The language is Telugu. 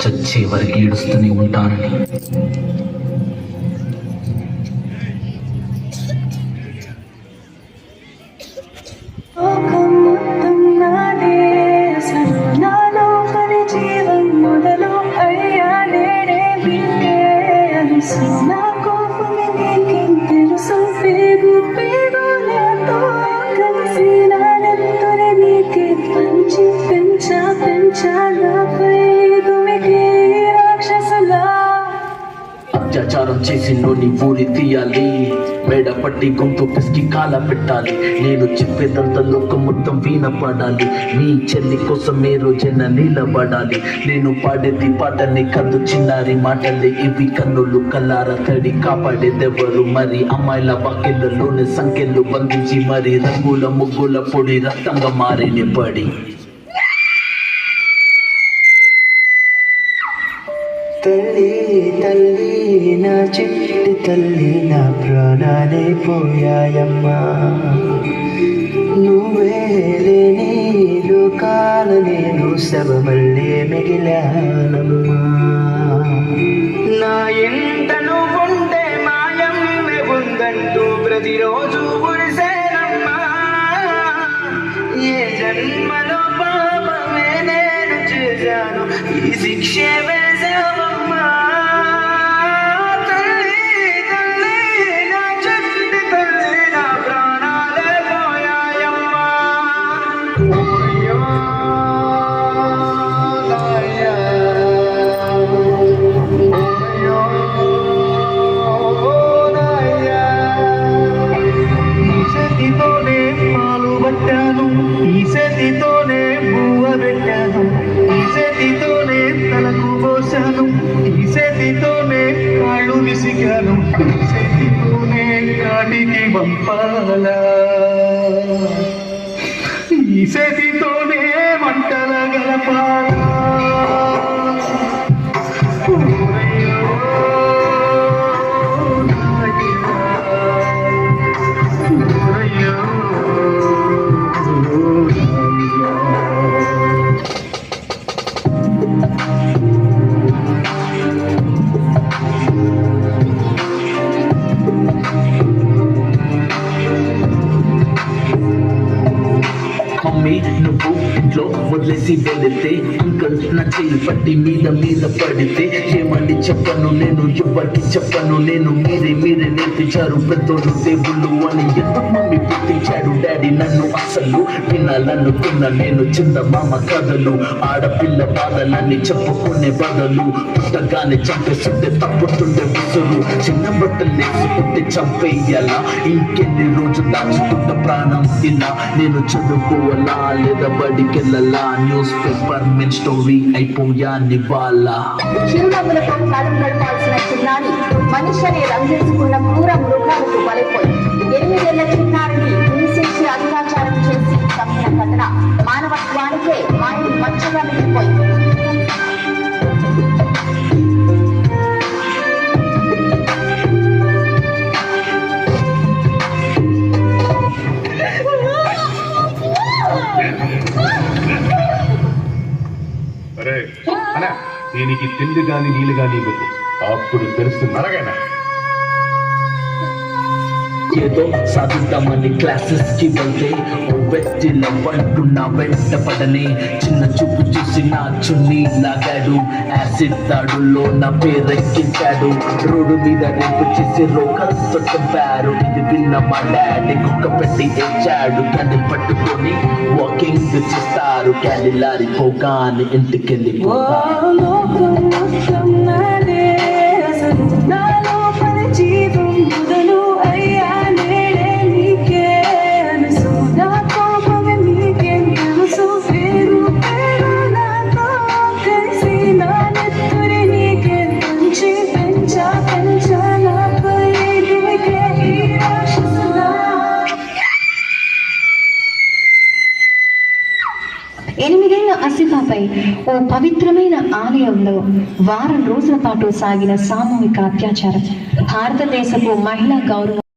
చచ్చే వరకు ఏడుస్తూనే ఉంటానని. అత్యాచారం చేసి నోని ఊరి తీయాలి, మేడ పట్టి గొంతు పిసికి కాల పెట్టాలి. నేను చెప్పేదంతా లోకం మొత్తం వీణపడాలి. నీ చెల్లి కోసం ఏ రోజైనా నిలబడాలి. నేను పాడేది పాటని కద్దు చిన్నారి మాటలే ఇవి. కన్నులు కల్లార తడి కాపాడేదెవరు మరి? అమ్మాయిల వాక్యలలోని సంఖ్యలు బంధించి మరి రంగుల ముగ్గుల పొడి రక్తంగా మారిని పడి. తల్లి తల్లి నా చిట్టి తల్లి, నా ప్రాణాలే పోయాయమ్మా. నువ్వే లేని లోకాల నేను శవమల్లే మిగిలానమ్మా. నా ఇంట నువ్వుంటే మాయమ్మే ఉందంటూ ప్రతిరోజు ఉరిసేనమ్మా. ఏ జన్మలో పాపమే నేను చేశాను, ఈ శిక్షే వేసావమ్మా. తల్లి తల్లి నా చెట్టి తల్లి, నా ప్రాణాలే పోయాయమ్మా. ఈ చేతితోనే పాలు పట్టాను, ఈ చేతితోనే పువ్వ పెట్టాను, ఈ చేతితోనే తలకు పోసాను, ఈ చేతితోనే కాళ్ళు విసిగాను, ఈ చేతితోనే కాటికి పంపాలా, ఈ చేతితోనే మంటల గలపాలా. మమ్మీ నువ్వు ఇంట్లో వదిలేసి వెళితే, అంకల్ నా చెయ్యి పట్టి మీద మీద పడితే ఏమని చెప్పను నేను, ఎవరికి చెప్పను నేను. మీరే నేర్పించారు పెద్దోళ్ళు దేవుళ్ళు అని. ఎందుకు మమ్మీ పుట్టించాడు డాడీ నన్ను? అసలు వినాలనుకున్న నేను చందమామ కథలు. ఆడపిల్ల బాధలన్నీ చెప్పుకునే బదులు పుట్టగానే చంపేస్తుంటే తప్పుతుండే విసురు. చిన్న బట్టలు వేసుకుంటే చంపేయాలా? ఇంకెన్ని రోజు దాచుకుంట ప్రాణం ఇలా? నేను చదువుకోవాలా లేదా బడికెళ్ళాలా? న్యూస్ పేపర్ మెన్ స్టోరీ అయిపోయా నివాళ. చిరునవ్వులతో కాలం గడపాల్సిన చిన్నారి మనిషిని రంగేసుకున్న క్రూర మృగాలకు బలైపోయి 8 ఏళ్ల చిన్నారిని హింసించి అత్యాచారం చేసి చంపిన ఘటన మానవత్వానికే మాయని మచ్చగా మిగిలిపోయింది. దీనికి తిండి గాని నీళ్ళు గాని ఇవ్వదు, అప్పుడు తెలుస్తుంది. అలాగైనా ఏదో సాధిద్దామని క్లాసెస్ కి వెళ్తే ఓ వ్యక్తిలో అంటున్నా వెంట పడనే. చిన్న చూపు చూసి నా చున్నీ లాగాడు, యాసిడ్ దాడుల్లో నా పేరెక్కించాడు. రోడ్డు మీద రేపు చేసి రోకలతో చంపారు. ఇది విన్న మా డాడీ కుక్క పెట్టి ఏడ్చాడు. క్యాండిల్ పట్టుకొని వాకింగ్ చేస్తారు, క్యాండిల్ ఆరిపోగానే ఇంటికెళ్ళిపోతారు. ఆసిఫాపై ఓ పవిత్రమైన ఆలయంలో వారం రోజుల పాటు సాగిన సామూహిక అత్యాచారం భారతదేశపు మహిళా గౌరవం